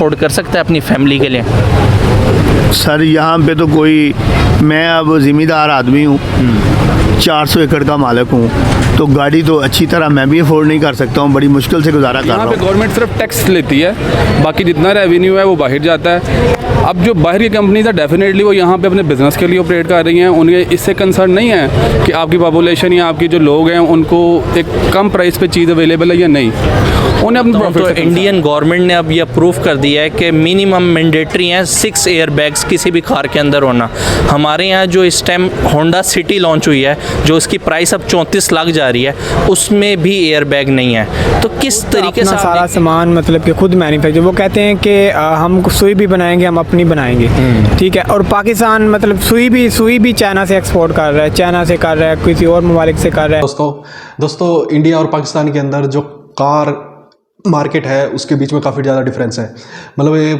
Afford कर सकता है अपनी फैमिली के लिए? सर यहाँ पे तो कोई, मैं अब ज़िम्मेदार आदमी हूँ, 400 एकड़ का मालिक हूँ, तो गाड़ी तो अच्छी तरह मैं भी अफोर्ड नहीं कर सकता हूँ, बड़ी मुश्किल से गुजारा कर रहा यहाँ पे हूँ। गवर्नमेंट सिर्फ टैक्स लेती है, बाकी जितना रेवेन्यू है वो बाहर जाता है। अब जो बाहर की कंपनीज है डेफिनेटली वो यहाँ पे अपने बिजनेस के लिए ऑपरेट कर रही हैं, उन्हें इससे कंसर्न नहीं है कि आपकी पॉपुलेशन या आपकी जो लोग हैं उनको एक कम प्राइस पे चीज़ अवेलेबल है या नहीं, उन्हें अपने तो प्रॉफिट। इंडियन गवर्नमेंट ने अब ये अप्रूव कर दिया है कि मिनिमम मैंडेटरी हैं 6 एयर बैग्स किसी भी कार के अंदर होना। हमारे यहाँ जो इस टाइम होंडा सिटी लॉन्च हुई है, जो उसकी प्राइस अब 34 लाख जा रही है, उसमें भी एयर बैग नहीं है। तो किस तरीके से सारा सामान मतलब कि खुद मैन्युफैक्चर, वो कहते हैं कि हम सुई भी बनाएंगे, हम अपनी बनाएंगे, ठीक है। और पाकिस्तान मतलब सुई भी चाइना से एक्सपोर्ट कर रहा है, चाइना से कर रहा है, किसी और ममालिक से कर रहा है। दोस्तों इंडिया और पाकिस्तान के अंदर जो कार मार्केट है उसके बीच में काफ़ी ज़्यादा डिफरेंस है। मतलब ये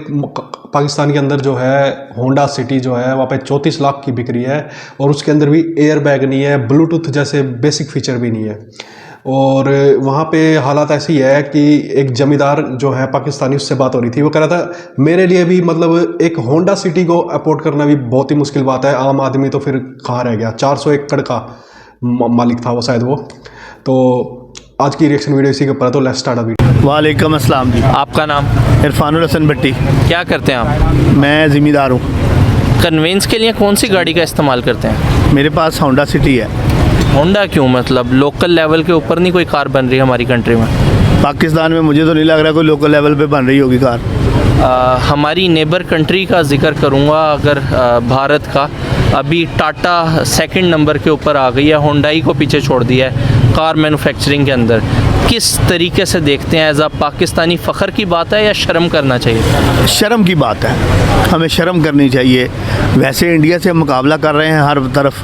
पाकिस्तान के अंदर जो है होंडा सिटी जो है वहाँ पे 34 लाख की बिक रही है, और उसके अंदर भी एयर बैग नहीं है, ब्लूटूथ जैसे बेसिक फीचर भी नहीं है। और वहाँ पे हालात ऐसी है कि एक जमींदार जो है पाकिस्तानी, उससे बात हो रही थी, वो कह रहा था मेरे लिए भी मतलब एक होंडा सिटी को अफोर्ड करना भी बहुत ही मुश्किल बात है, आम आदमी तो फिर कहाँ रह गया। 400 एकड़ का मालिक था वो शायद वो। तो आज की रिएक्शन वीडियो इसी के ऊपर है, तो लेट्स स्टार्ट अ वीडियो। वालेकुम अस्सलाम जी। आपका नाम? इरफानुल हसन भट्टी। क्या करते हैं आप? मैं ज़िम्मेदार हूँ। कन्वेंस के लिए कौन सी गाड़ी का इस्तेमाल करते हैं? मेरे पास होंडा सिटी है। होंडा क्यों? मतलब लोकल लेवल के ऊपर नहीं कोई कार बन रही है हमारी कंट्री में? पाकिस्तान में मुझे तो नहीं लग रहा कोई लोकल लेवल पे बन रही होगी कार। हमारी नेबर कंट्री का जिक्र करूँगा अगर भारत का, अभी टाटा सेकंड नंबर के ऊपर आ गई है, होंडाई को पीछे छोड़ दिया है कार मैन्युफैक्चरिंग के अंदर। किस तरीके से देखते हैं? एज अ पाकिस्तानी फ़ख्र की बात है या शर्म करना चाहिए? शर्म की बात है, हमें शर्म करनी चाहिए। वैसे इंडिया से मुकाबला कर रहे हैं हर तरफ,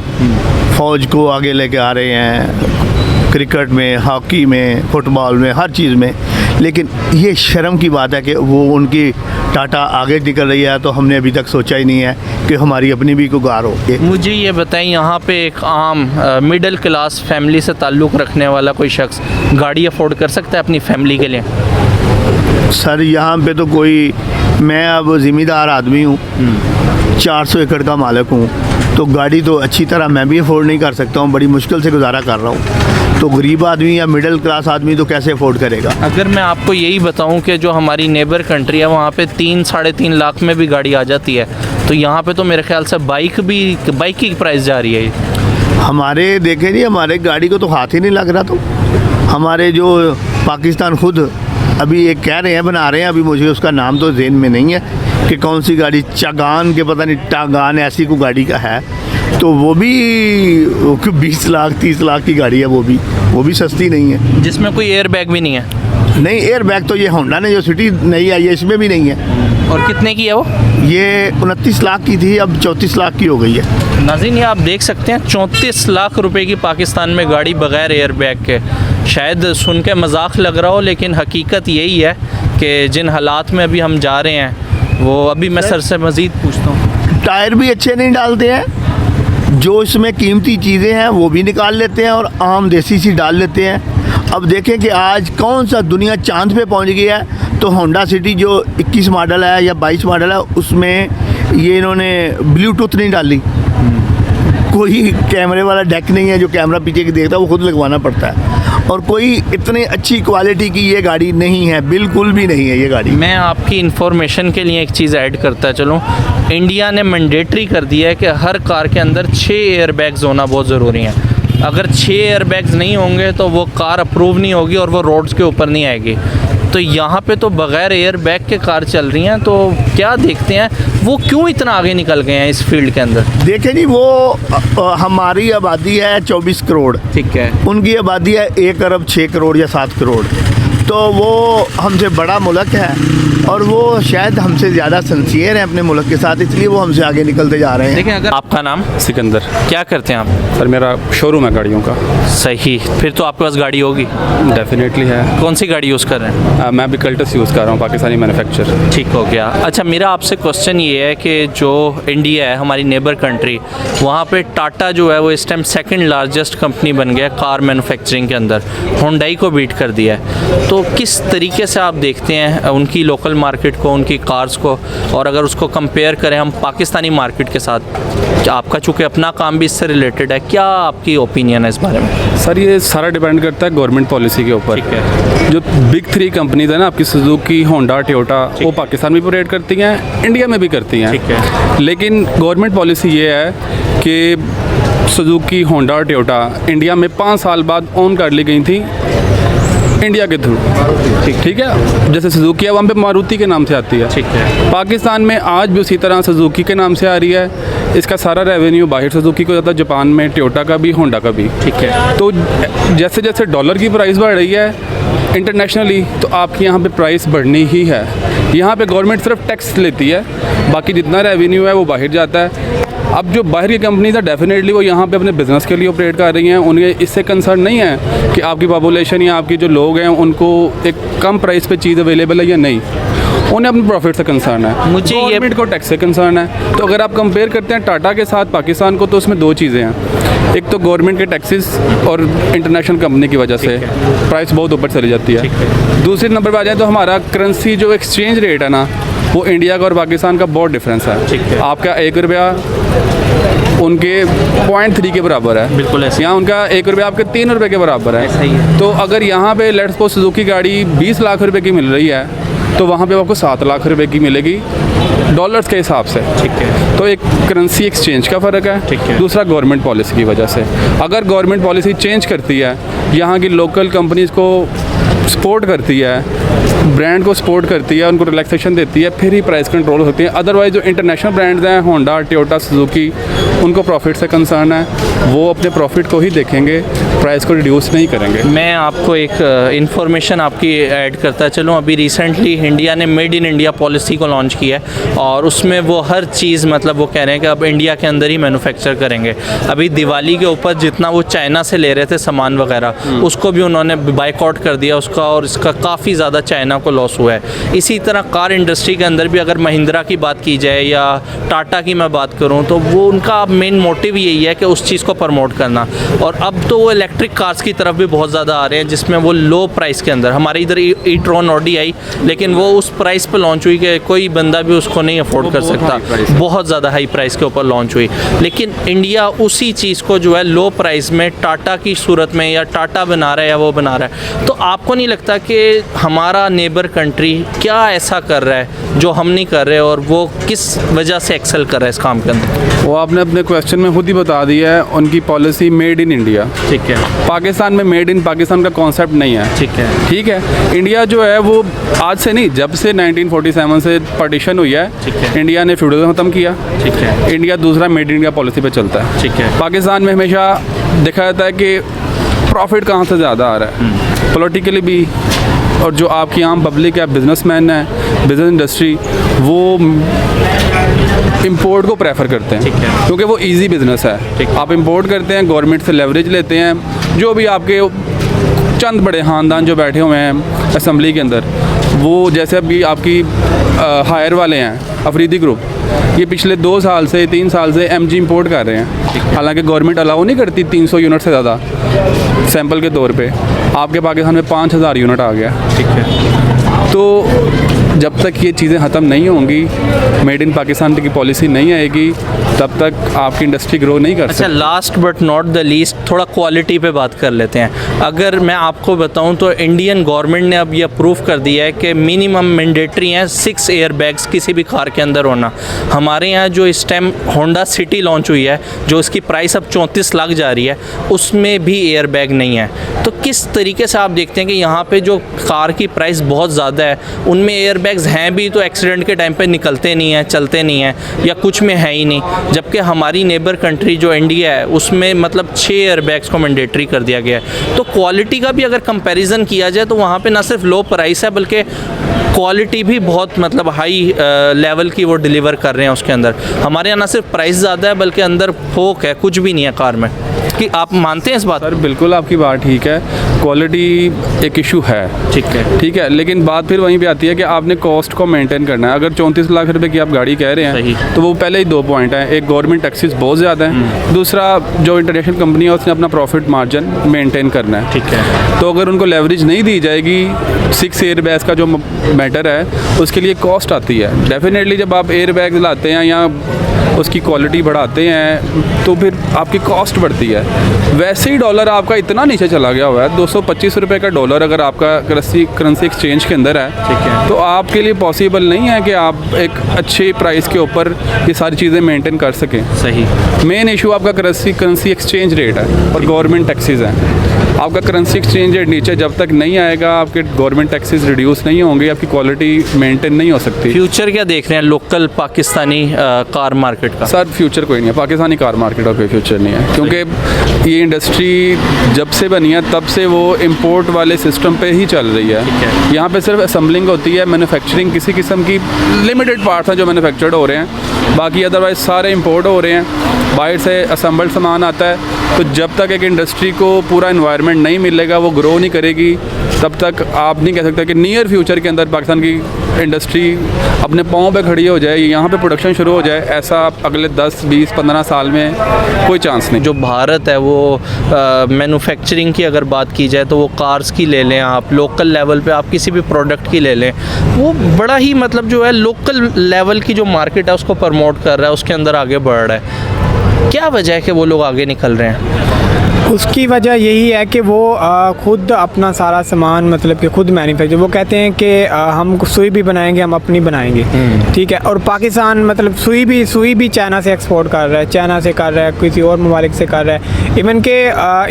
फ़ौज को आगे लेके आ रहे हैं, क्रिकेट में, हॉकी में, फुटबॉल में, हर चीज़ में। लेकिन ये शर्म की बात है कि वो उनकी टाटा आगे निकल रही है, तो हमने अभी तक सोचा ही नहीं है कि हमारी अपनी भी कोई कार हो। मुझे ये बताएं, यहाँ पे एक आम मिडिल क्लास फैमिली से ताल्लुक़ रखने वाला कोई शख्स गाड़ी अफोर्ड कर सकता है अपनी फैमिली के लिए? सर यहाँ पे तो कोई, मैं अब ज़िम्मेदार आदमी हूँ, 400 एकड़ का मालिक हूँ, तो गाड़ी तो अच्छी तरह मैं भी अफोर्ड नहीं कर सकता हूँ, बड़ी मुश्किल से गुजारा कर रहा हूँ। तो गरीब आदमी या मिडिल क्लास आदमी तो कैसे अफोर्ड करेगा? अगर मैं आपको यही बताऊं कि जो हमारी नेबर कंट्री है वहाँ पे 3-3.5 लाख में भी गाड़ी आ जाती है, तो यहाँ पे तो मेरे ख्याल से बाइक की प्राइस जा रही है। हमारे देखे नहीं, हमारे गाड़ी को तो हाथ ही नहीं लग रहा। तो हमारे जो पाकिस्तान खुद अभी एक कह रहे हैं, बना रहे हैं, अभी मुझे उसका नाम तो ज़हन में नहीं है कि कौन सी गाड़ी, चागान के पता नहीं टागान ऐसी कोई गाड़ी का है, तो वो भी 20 लाख 30 लाख की गाड़ी है, वो भी सस्ती नहीं है, जिसमें कोई एयर बैग भी नहीं है। नहीं, एयर बैग तो ये होंडा ने जो सिटी नई आई है इसमें भी नहीं है। और कितने की है वो? ये 29 लाख की थी, अब 34 लाख की हो गई है। नाज़रीन ये आप देख सकते हैं 34 लाख रुपए की पाकिस्तान में गाड़ी बगैर एयर बैग के। शायद सुन के मजाक लग रहा हो, लेकिन हकीकत यही है कि जिन हालात में अभी हम जा रहे हैं वो, अभी मैं सर से मज़ीद पूछता हूँ। टायर भी अच्छे नहीं डालते हैं, जो इसमें कीमती चीज़ें हैं वो भी निकाल लेते हैं और आम देसी सी डाल लेते हैं। अब देखें कि आज कौन सा दुनिया चांद पे पहुंच गया है, तो होंडा सिटी जो 21 मॉडल है या 22 मॉडल है, उसमें ये इन्होंने ब्लूटूथ नहीं डाली, कोई कैमरे वाला डेक नहीं है जो कैमरा पीछे की देखता है, वो खुद लगवाना पड़ता है, और कोई इतनी अच्छी क्वालिटी की ये गाड़ी नहीं है, बिल्कुल भी नहीं है ये गाड़ी। मैं आपकी इन्फॉर्मेशन के लिए एक चीज़ ऐड करता चलूँ, इंडिया ने मैंडेटरी कर दिया है कि हर कार के अंदर 6 एयर बैग्स होना बहुत ज़रूरी है। अगर 6 एयर बैग्स नहीं होंगे तो वो कार अप्रूव नहीं होगी और वो रोड्स के ऊपर नहीं आएगी। तो यहाँ पे तो बग़ैर एयर बैग के कार चल रही हैं, तो क्या देखते हैं वो क्यों इतना आगे निकल गए हैं इस फील्ड के अंदर? देखें जी, वो हमारी आबादी है 24 करोड़, ठीक है, उनकी आबादी है 1 अरब 6 करोड़ या 7 करोड़, तो वो हमसे बड़ा मुल्क है और वो शायद हमसे ज़्यादा सिंसियर हैं अपने मुल्क के साथ, इसलिए वो हमसे आगे निकलते जा रहे हैं। लेकिन अगर आपका नाम? सिकंदर। क्या करते हैं आप? सर मेरा शोरूम है गाड़ियों का। सही, फिर तो आपके पास गाड़ी होगी। डेफिनेटली है। कौन सी गाड़ी यूज़ कर रहे हैं? मैं भी कल्टस यूज़ कर रहा हूँ, पाकिस्तानी मैन्युफैक्चर। ठीक हो गया। अच्छा, मेरा आपसे क्वेश्चन ये है कि जो इंडिया है हमारी नेबर कंट्री, वहाँ पे टाटा जो है वो इस टाइम सेकंड लार्जेस्ट कंपनी बन गया कार मैन्युफैक्चरिंग के अंदर, होंडाई को बीट कर दिया है। तो तो किस तरीके से आप देखते हैं उनकी लोकल मार्केट को, उनकी कार्स को, और अगर उसको कंपेयर करें हम पाकिस्तानी मार्केट के साथ, क्या आपका चूँकि अपना काम भी इससे रिलेटेड है, क्या आपकी ओपिनियन है इस बारे में? सर ये सारा डिपेंड करता है गवर्नमेंट पॉलिसी के ऊपर। ठीक है। जो बिग 3 कंपनीज है ना आपकी, सुजुकी, होंडा, टोयोटा, वो पाकिस्तान में भी ऑपरेट करती हैं, इंडिया में भी करती हैं। ठीक है। लेकिन गवर्नमेंट पॉलिसी ये है कि सुजुकी, होंडा और टोयोटा इंडिया में 5 साल बाद ओन कर ली गई थी इंडिया के थ्रू। ठीक है। जैसे सुजुकी है वहाँ पे मारुति के नाम से आती है। ठीक है। पाकिस्तान में आज भी उसी तरह सुजुकी के नाम से आ रही है। इसका सारा रेवेन्यू बाहर सुजुकी को जाता है, जापान में टोयोटा का भी, होंडा का भी। ठीक है। तो जैसे जैसे डॉलर की प्राइस बढ़ रही है इंटरनेशनली, तो आपकी यहाँ पे प्राइस बढ़नी ही है। यहाँ पे गवर्नमेंट सिर्फ टैक्स लेती है, बाकी जितना रेवेन्यू है वो बाहर जाता है। अब जो बाहर की कंपनीज है डेफिनेटली वो यहाँ पे अपने बिज़नेस के लिए ऑपरेट कर रही हैं, उन्हें इससे कंसर्न नहीं है कि आपकी पॉपुलेशन या आपकी जो लोग हैं उनको एक कम प्राइस पे चीज़ अवेलेबल है या नहीं। उन्हें अपने प्रॉफिट से कंसर्न है, मुझे ये गवर्नमेंट को टैक्स से कंसर्न है। तो अगर आप कंपेयर करते हैं टाटा के साथ पाकिस्तान को, तो उसमें 2 चीज़ें हैं। एक तो गवर्नमेंट के टैक्सेस और इंटरनेशनल कंपनी की वजह से प्राइस बहुत ऊपर चली जाती है। दूसरे नंबर पर आ जाए तो हमारा करेंसी जो एक्सचेंज रेट है ना, वो इंडिया का और पाकिस्तान का बहुत डिफरेंस है। आपका 1 रुपया उनके 0.3 के बराबर है। बिल्कुल ऐसे। यहाँ उनका 1 रुपया आपके 3 रुपये के बराबर है। ऐसा ही है। तो अगर यहाँ पे लेट्स सपोज सुजुकी गाड़ी 20 लाख रुपए की मिल रही है, तो वहाँ पे आपको 7 लाख रुपए की मिलेगी डॉलर्स के हिसाब से। ठीक है। तो एक करेंसी एक्सचेंज का फ़र्क है। ठीक है। दूसरा गवर्नमेंट पॉलिसी की वजह से, अगर गवर्नमेंट पॉलिसी चेंज करती है, यहाँ की लोकल कंपनीज़ को सपोर्ट करती है, ब्रांड को सपोर्ट करती है, उनको रिलैक्सेशन देती है, फिर ही प्राइस कंट्रोल होती है। अदरवाइज जो इंटरनेशनल ब्रांड्स हैं, होंडा, टोयोटा, सुजुकी, उनको प्रॉफिट से कंसर्न है, वो अपने प्रॉफिट को ही देखेंगे, प्राइस को रिड्यूस नहीं करेंगे। मैं आपको एक इन्फॉर्मेशन आपकी ऐड करता चलूँ। अभी रिसेंटली इंडिया ने मेड इन इंडिया पॉलिसी को लॉन्च किया है, और उसमें वो हर चीज़ मतलब वो कह रहे हैं कि अब इंडिया के अंदर ही मैन्युफैक्चर करेंगे। अभी दिवाली के ऊपर जितना वो चाइना से ले रहे थे सामान वगैरह, उसको भी उन्होंने बाइकआउट कर दिया उसका, और इसका काफ़ी ज़्यादा चाइना को लॉस हुआ है। इसी तरह कार इंडस्ट्री के अंदर भी अगर महिंद्रा की बात की जाए या टाटा की मैं बात करूँ, तो वो उनका मेन मोटिव यही है कि उस चीज़ को प्रमोट करना। और अब तो वो इलेक्ट्रिक कार्स की तरफ भी बहुत ज़्यादा आ रहे हैं, जिसमें वो लो प्राइस के अंदर, हमारे इधर ई-ट्रॉन ऑडी आई, लेकिन वो उस प्राइस पर लॉन्च हुई कि कोई बंदा भी उसको नहीं अफोर्ड कर सकता, बहुत ज़्यादा हाई प्राइस के ऊपर लॉन्च हुई। लेकिन इंडिया उसी चीज़ को जो है लो प्राइस में टाटा की सूरत में, या टाटा बना रहा है या वो बना रहा है। तो आपको नहीं लगता कि हमारा नेबर कंट्री क्या ऐसा कर रहा है जो हम नहीं कर रहे, और वो किस वजह से एक्सेल कर रहा है इस काम के अंदर? वो आपने अपने क्वेश्चन में खुद ही बता दिया है, उनकी पॉलिसी मेड इन इंडिया। ठीक है। पाकिस्तान में मेड इन पाकिस्तान का कॉन्सेप्ट नहीं है। ठीक है। ठीक है। इंडिया जो है वो आज से नहीं, जब से 1947 से पार्टीशन हुई है, ठीक है। इंडिया ने फ्यूडलिज्म खत्म किया। ठीक है। इंडिया दूसरा मेड इन इंडिया पॉलिसी पे चलता है। ठीक है। पाकिस्तान में हमेशा देखा जाता है कि प्रॉफिट कहाँ से ज़्यादा आ रहा है, पॉलिटिकली भी, और जो आपकी आम पब्लिक है, बिजनेसमैन है, बिजनेस इंडस्ट्री, वो इंपोर्ट को प्रेफर करते हैं। ठीक है। क्योंकि वो इजी बिजनेस है। ठीक। आप इंपोर्ट करते हैं, गवर्नमेंट से लेवरेज लेते हैं, जो भी आपके चंद बड़े ख़ानदान जो बैठे हुए हैं असम्बली के अंदर, वो जैसे अभी आपकी हायर वाले हैं अफरीदी ग्रुप, ये पिछले 2 साल से 3 साल से MG इंपोर्ट कर रहे हैं। हालांकि गवर्नमेंट अलाउ नहीं करती 300 यूनिट से ज़्यादा सैंपल के तौर पे। आपके पाकिस्तान में 5000 यूनिट आ गया। ठीक है। तो जब तक ये चीज़ें ख़त्म नहीं होंगी, मेड इन पाकिस्तान की पॉलिसी नहीं आएगी, तब तक आपकी इंडस्ट्री ग्रो नहीं कर अच्छा, सकती। Last but not the least, थोड़ा क्वालिटी पे बात कर लेते हैं। अगर मैं आपको बताऊं तो इंडियन गवर्नमेंट ने अब ये अप्रूव कर दिया है कि मिनिमम मैंडेटरी हैं 6 एयर बैग्स किसी भी कार के अंदर होना। हमारे यहाँ जो इस टाइम होंडा सिटी लॉन्च हुई है, जो इसकी प्राइस अब 34 लाख जा रही है, उसमें भी एयर बैग नहीं है। तो किस तरीके से आप देखते हैं कि यहाँ पे जो कार की प्राइस बहुत ज़्यादा है, उनमें एयर बैग्स हैं भी तो एक्सीडेंट के टाइम पे निकलते नहीं हैं, चलते नहीं हैं, या कुछ में है ही नहीं, जबकि हमारी नेबर कंट्री जो इंडिया है उसमें मतलब 6 एयर बैग्स को मैंडेटरी कर दिया गया है। तो क्वालिटी का भी अगर कंपैरिजन किया जाए तो वहाँ पे ना सिर्फ लो प्राइस है, बल्कि क्वालिटी भी बहुत मतलब हाई लेवल की वो डिलीवर कर रहे हैं उसके अंदर। हमारे यहाँ ना सिर्फ प्राइस ज़्यादा है, बल्कि अंदर फोक है, कुछ भी नहीं है कार में। आप मानते हैं इस बात? सर बिल्कुल आपकी बात ठीक है, क्वालिटी एक इशू है, ठीक है, लेकिन बात फिर वहीं पे आती है कि आपने कॉस्ट को मेंटेन करना है। अगर 34 लाख रुपए की आप गाड़ी कह रहे सही। हैं तो वो पहले ही 2 पॉइंट हैं, एक गवर्नमेंट टैक्सेस बहुत ज़्यादा है, दूसरा जो इंटरनेशनल कंपनी है उसने अपना प्रॉफिट मार्जिन मेंटेन करना है। ठीक है। तो अगर उनको लेवरेज नहीं दी जाएगी, 6 एयर बैग्स का जो मैटर है उसके लिए कॉस्ट आती है। डेफिनेटली जब आप एयर बैग लाते हैं या उसकी क्वालिटी बढ़ाते हैं तो फिर आपकी कॉस्ट बढ़ती है। वैसे ही डॉलर आपका इतना नीचे चला गया हुआ है, 225 रुपये का डॉलर अगर आपका करेंसी एक्सचेंज के अंदर है, ठीक है, तो आपके लिए पॉसिबल नहीं है कि आप एक अच्छे प्राइस के ऊपर ये सारी चीज़ें मेंटेन कर सकें। सही। मेन इशू आपका करेंसी एक्सचेंज रेट है और गवर्नमेंट टैक्सेस हैं। आपका करेंसी एक्सचेंज रेट नीचे जब तक नहीं आएगा, आपके गवर्नमेंट टैक्सेस रिड्यूस नहीं होंगे, आपकी क्वालिटी मेंटेन नहीं हो सकती। फ्यूचर क्या देख रहे हैं लोकल पाकिस्तानी कार मार्केट का? सर फ्यूचर कोई नहीं है, पाकिस्तानी कार मार्केट का कोई फ्यूचर नहीं है, क्योंकि ये इंडस्ट्री जब से बनी है तब से वो इंपोर्ट वाले सिस्टम पे ही चल रही है। यहाँ पे सिर्फ असेंबलिंग होती है, मैन्युफैक्चरिंग किसी किस्म की लिमिटेड पार्ट्स हैं जो मैन्युफैक्चर्ड हो रहे हैं, बाकी अदरवाइज सारे इंपोर्ट हो रहे हैं, बाहर से असेंबल्ड सामान आता है। तो जब तक एक इंडस्ट्री को पूरा इन्वायरमेंट नहीं मिलेगा, वो ग्रो नहीं करेगी, तब तक आप नहीं कह सकते कि नियर फ्यूचर के अंदर पाकिस्तान की इंडस्ट्री अपने पाँव पे खड़ी हो जाए, यहाँ पे प्रोडक्शन शुरू हो जाए। ऐसा अगले 10, 20, 15 साल में कोई चांस नहीं। जो भारत है वो मैन्युफैक्चरिंग की अगर बात की जाए तो वो कार्स की ले लें, आप लोकल लेवल पे आप किसी भी प्रोडक्ट की ले लें, वो बड़ा ही मतलब जो है लोकल लेवल की जो मार्केट है उसको प्रमोट कर रहा है, उसके अंदर आगे बढ़ रहा है। क्या वजह है कि वो लोग आगे निकल रहे हैं? उसकी वजह यही है कि वो खुद अपना सारा सामान मतलब कि खुद मैन्युफैक्चर, वो कहते हैं कि हम सुई भी बनाएंगे, हम अपनी बनाएंगे, ठीक है। और पाकिस्तान मतलब सुई भी चाइना से एक्सपोर्ट कर रहा है, चाइना से कर रहा है, किसी और ममालिक से कर रहा है। इवन के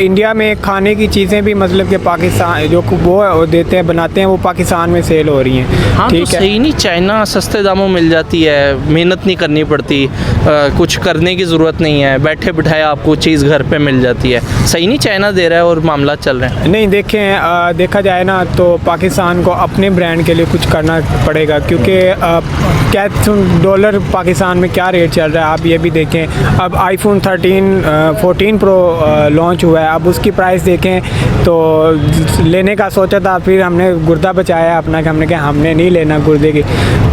इंडिया में खाने की चीज़ें भी मतलब कि पाकिस्तान जो वो देते हैं बनाते हैं वो पाकिस्तान में सेल हो रही हैं। हाँ, ठीक तो है, सही नहीं, चाइना सस्ते दामों मिल जाती है, मेहनत नहीं करनी पड़ती, कुछ करने की ज़रूरत नहीं है, बैठे बिठाए आपको चीज़ घर पे मिल जाती है। सही नहीं चाइना दे रहा है और मामला चल रहे हैं? नहीं देखें, देखा जाए ना तो पाकिस्तान को अपने ब्रांड के लिए कुछ करना पड़ेगा, क्योंकि क्या डॉलर पाकिस्तान में क्या रेट चल रहा है आप ये भी देखें। अब आईफोन 14 प्रो लॉन्च हुआ है, अब उसकी प्राइस देखें तो लेने का सोचा था, फिर हमने गुर्दा बचाया अपना कि हमने कहा हमने नहीं लेना गुर्दे की।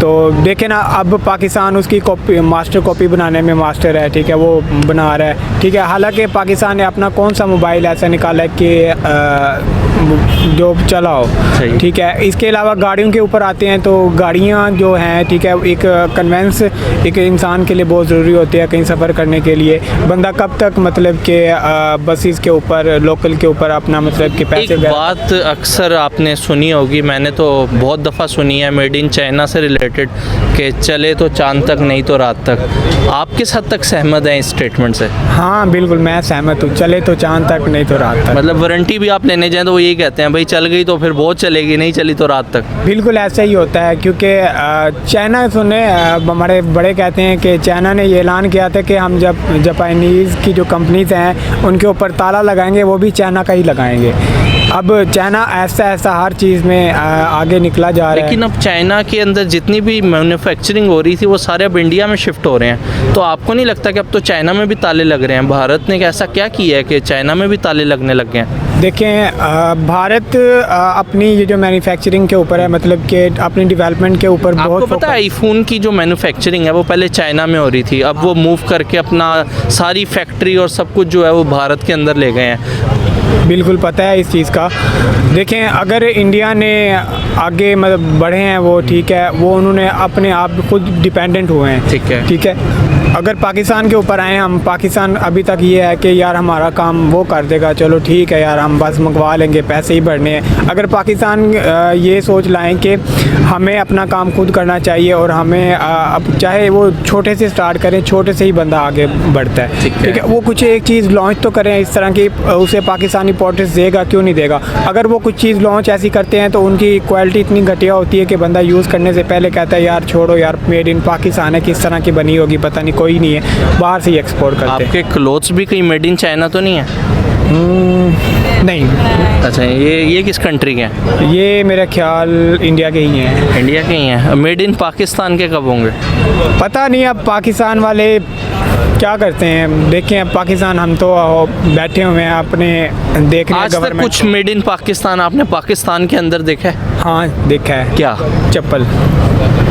तो देखें ना, अब पाकिस्तान उसकी कॉपी मास्टर कॉपी बनाने में मास्टर है, ठीक है, वो बना रहा है, ठीक है। हालांकि पाकिस्तान ने अपना कौन सा मोबाइल ऐसा निकाला है कि जो चलाओ, ठीक है। इसके अलावा गाड़ियों के ऊपर आते हैं तो गाड़ियाँ जो हैं, ठीक है, एक कन्वेंस एक इंसान के लिए बहुत ज़रूरी होती है कहीं सफ़र करने के लिए। बंदा कब तक मतलब कि बसेस के ऊपर लोकल के ऊपर अपना मतलब कि पैसे। एक बात अक्सर आपने सुनी होगी, मैंने तो बहुत दफ़ा सुनी है, मेड इन चाइना से रिलेटेड, कि चले तो चांद तक नहीं तो रात तक। आप किस हद तक सहमत हैं इस स्टेटमेंट से? हाँ बिल्कुल मैं सहमत हूँ, चले तो चांद तक नहीं तो रात तक। मतलब वारंटी भी आप लेने जाएँ तो वो यही कहते हैं भाई चल गई तो फिर बहुत चलेगी, नहीं चली तो रात तक। बिल्कुल ऐसा ही होता है, क्योंकि चाइना सुने हमारे बड़े कहते हैं कि चाइना ने ये ऐलान किया था कि हम जब जापानीज़ की जो कंपनीज हैं उनके ऊपर ताला लगाएंगे, वो भी चाइना का ही लगाएंगे। अब चाइना ऐसा हर चीज़ में आगे निकला जा रहा है। लेकिन अब चाइना के अंदर जितनी भी मैन्युफैक्चरिंग हो रही थी वो सारे अब इंडिया में शिफ्ट हो रहे हैं, तो आपको नहीं लगता कि अब तो चाइना में भी ताले लग रहे हैं? भारत ने ऐसा क्या किया है कि चाइना में भी ताले लगने लग गए हैं? देखें, भारत अपनी ये जो मैन्युफैक्चरिंग के ऊपर है, मतलब कि अपनी डेवलपमेंट के ऊपर बहुत आपको पता है आईफोन की जो मैन्युफैक्चरिंग है वो पहले चाइना में हो रही थी, अब वो मूव करके अपना सारी फैक्ट्री और सब कुछ जो है वो भारत के अंदर ले गए हैं। बिल्कुल पता है इस चीज़ का। देखें, अगर इंडिया ने आगे मतलब बढ़े हैं वो, ठीक है, वो उन्होंने अपने आप खुद डिपेंडेंट हुए हैं, ठीक है। अगर पाकिस्तान के ऊपर आए हम, पाकिस्तान अभी तक ये है कि यार हमारा काम वो कर देगा, चलो ठीक है यार हम बस मंगवा लेंगे, पैसे ही बढ़ने हैं। अगर पाकिस्तान ये सोच लाएं कि हमें अपना काम खुद करना चाहिए और हमें अब चाहे वो छोटे से स्टार्ट करें, छोटे से ही बंदा आगे बढ़ता है, ठीक है। वो कुछ एक चीज़ लॉन्च तो करें इस तरह की, उसे पाकिस्तान इंपॉर्टेंस देगा, क्यों नहीं देगा। अगर वो कुछ चीज़ लॉन्च ऐसी करते हैं तो उनकी क्वालिटी इतनी घटिया होती है कि बंदा यूज़ करने से पहले कहता है यार छोड़ो यार, मेड इन पाकिस्तान है, किस तरह की बनी होगी पता नहीं, कोई नहीं है, बाहर से ही एक्सपोर्ट करते हैं। आपके क्लोथ्स भी कहीं मेड इन चाइना तो नहीं है? नहीं, अच्छा, ये किस कंट्री के हैं? ये मेरा ख्याल इंडिया के ही हैं। इंडिया के ही हैं। मेड इन पाकिस्तान के कब होंगे? पता नहीं अब पाकिस्तान वाले क्या करते हैं, देखें अब पाकिस्तान, हम तो बैठे हुए हैं अपने देख रहे हैं आज तक गवर्नमेंट कुछ मेड इन पाकिस्तान आपने पाकिस्तान के अंदर देखा है? हाँ देखा है। क्या? चप्पल।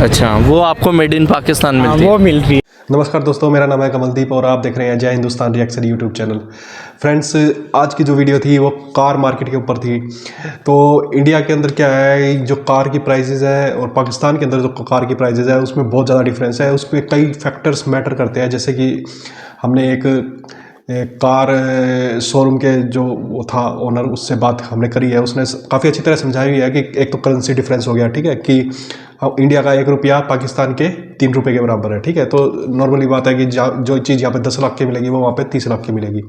अच्छा, वो आपको मेड इन पाकिस्तान हाँ, मिलती है? वो मिल रही है। नमस्कार दोस्तों, मेरा नाम है कमलदीप और आप देख रहे हैं जय Hindustan reaction YouTube channel. Friends, आज की जो वीडियो थी वो कार मार्केट के ऊपर थी। तो इंडिया के अंदर क्या है, जो कार की प्राइसेस है और पाकिस्तान के अंदर जो कार की प्राइसेस है उसमें बहुत ज़्यादा डिफरेंस है। उसमें कई फैक्टर्स मैटर करते हैं। जैसे कि हमने एक कार शोरूम के जो वो था ओनर, उससे बात हमने करी है। उसने काफ़ी अच्छी तरह समझाई हुई है कि एक तो करेंसी डिफरेंस हो गया, ठीक है, कि इंडिया का 1 रुपया पाकिस्तान के 3 रुपये के बराबर है, ठीक है। तो नॉर्मली बात है कि जो चीज़ यहाँ पे 10 लाख की मिलेगी वो वहाँ पे 30 लाख की मिलेगी।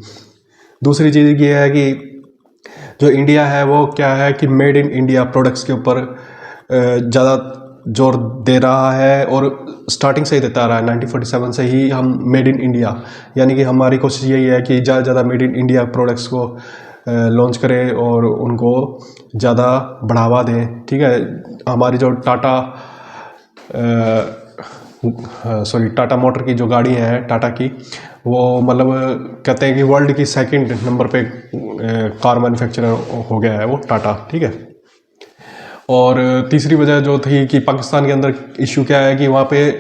दूसरी चीज़ ये है कि जो इंडिया है वो क्या है कि मेड इन इंडिया प्रोडक्ट्स के ऊपर ज़्यादा जोर दे रहा है और स्टार्टिंग से ही देता आ रहा है। 1947 से ही हम मेड इन इंडिया, यानी कि हमारी कोशिश यही है कि ज़्यादा से ज़्यादा मेड इन इंडिया प्रोडक्ट्स को लॉन्च करें और उनको ज़्यादा बढ़ावा दें, ठीक है। हमारी जो टाटा मोटर की जो गाड़ी है टाटा की, वो मतलब कहते हैं कि वर्ल्ड की 2nd नंबर पे कार मैन्युफैक्चरर हो गया है वो टाटा, ठीक है। और तीसरी वजह जो थी कि पाकिस्तान के अंदर इशू क्या है कि वहाँ पे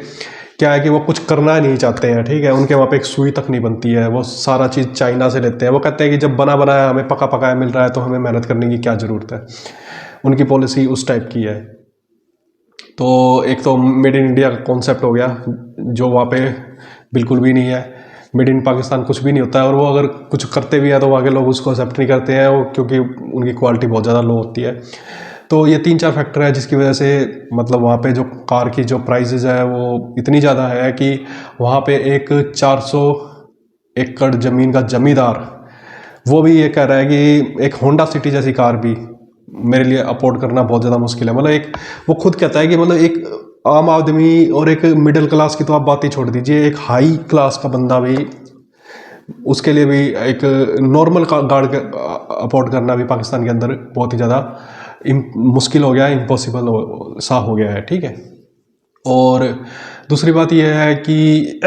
क्या है कि वो कुछ करना नहीं चाहते हैं, ठीक है। उनके वहाँ पे एक सुई तक नहीं बनती है, वो सारा चीज़ चाइना से लेते हैं। वो कहते हैं कि जब बना बनाया हमें पका पकाया मिल रहा है तो हमें मेहनत करने की क्या ज़रूरत है। उनकी पॉलिसी उस टाइप की है। तो एक तो मेड इन इंडिया का कॉन्सेप्ट हो गया जो वहाँ पे बिल्कुल भी नहीं है। मेड इन पाकिस्तान कुछ भी नहीं होता है, और वो अगर कुछ करते भी हैं तो वहाँ के लोग उसको एक्सेप्ट नहीं करते हैं, वो क्योंकि उनकी क्वालिटी बहुत ज़्यादा लो होती है। तो ये 3-4 फैक्टर है जिसकी वजह से मतलब वहाँ पे जो कार की जो प्राइसेस है वो इतनी ज़्यादा है कि वहाँ पे एक 400 एकड़ ज़मीन का जमींदार वो भी ये कह रहा है कि एक होंडा सिटी जैसी कार भी मेरे लिए अफोर्ड करना बहुत ज़्यादा मुश्किल है। मतलब एक वो खुद कहता है कि मतलब एक आम आदमी और एक मिडिल क्लास की तो आप बात ही छोड़ दीजिए, एक हाई क्लास का बंदा भी, उसके लिए भी एक नॉर्मल गाड़ी अफोर्ड करना भी पाकिस्तान के अंदर बहुत ही ज़्यादा मुश्किल हो गया है, इम्पॉसिबल सा हो गया है, ठीक है। और दूसरी बात यह है कि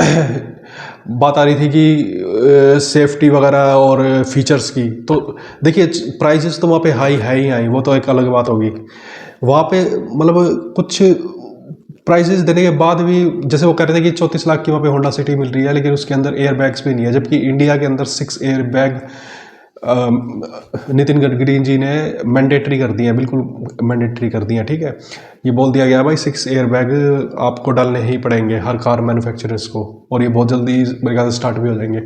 बात आ रही थी कि सेफ्टी वगैरह और फीचर्स की। तो देखिए प्राइसेस तो वहाँ पे हाई है ही हाई, वो तो एक अलग बात होगी। वहाँ पे मतलब कुछ प्राइसेस देने के बाद भी, जैसे वो कह रहे थे कि 34 लाख की वहाँ पे होंडा सिटी मिल रही है, लेकिन उसके अंदर एयर बैग्स भी नहीं है, जबकि इंडिया के अंदर 6 एयर बैग नितिन गडकरी जी ने मैंडेटरी कर दिए हैं, बिल्कुल मैंडेटरी कर दिए हैं, ठीक है। ये बोल दिया गया भाई 6 एयर बैग आपको डालने ही पड़ेंगे हर कार मैन्युफैक्चरर्स को, और ये बहुत जल्दी मेरे ख्याल से स्टार्ट भी हो जाएंगे।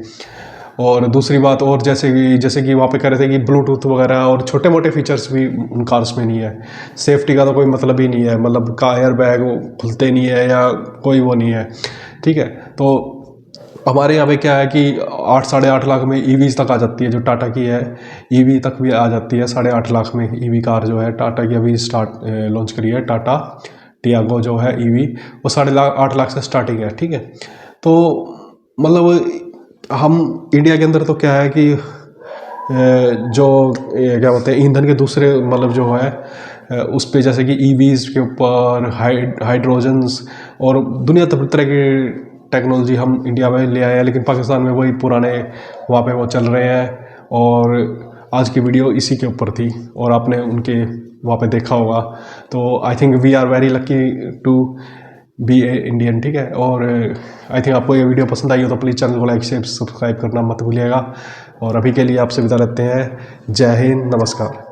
और दूसरी बात और जैसे कि वहाँ पे कह रहे थे कि ब्लूटूथ वगैरह और छोटे मोटे फीचर्स भी उन कार्स में नहीं है। सेफ्टी का तो कोई मतलब ही नहीं है, मतलब का एयर बैग खुलते नहीं है या कोई वो नहीं है, ठीक है। तो हमारे यहाँ पे क्या है कि 8-8.5 लाख में ईवीज़ तक आ जाती है, जो टाटा की है ईवी तक भी आ जाती है 8.5 लाख में। ईवी कार जो है टाटा की अभी लॉन्च करी है, टाटा टियागो जो है ईवी, वो 8.5 लाख से स्टार्टिंग है, ठीक है। तो मतलब हम इंडिया के अंदर तो क्या है कि जो क्या बोलते हैं ईंधन के दूसरे मतलब जो है उस पे, जैसे कि ईवीज़ के ऊपर हाइड्रोजन्स और दुनिया तरह की टेक्नोलॉजी हम इंडिया में ले आए हैं, लेकिन पाकिस्तान में वही पुराने वहाँ पे वो चल रहे हैं। और आज की वीडियो इसी के ऊपर थी और आपने उनके वहाँ पे देखा होगा। तो I think we are very lucky to be a Indian, ठीक है। और आई थिंक आपको ये वीडियो पसंद आई हो तो प्लीज़ चैनल को लाइक शेयर सब्सक्राइब करना मत भूलिएगा। और अभी के लिए आपसे विदा लेते हैं। जय हिंद, नमस्कार।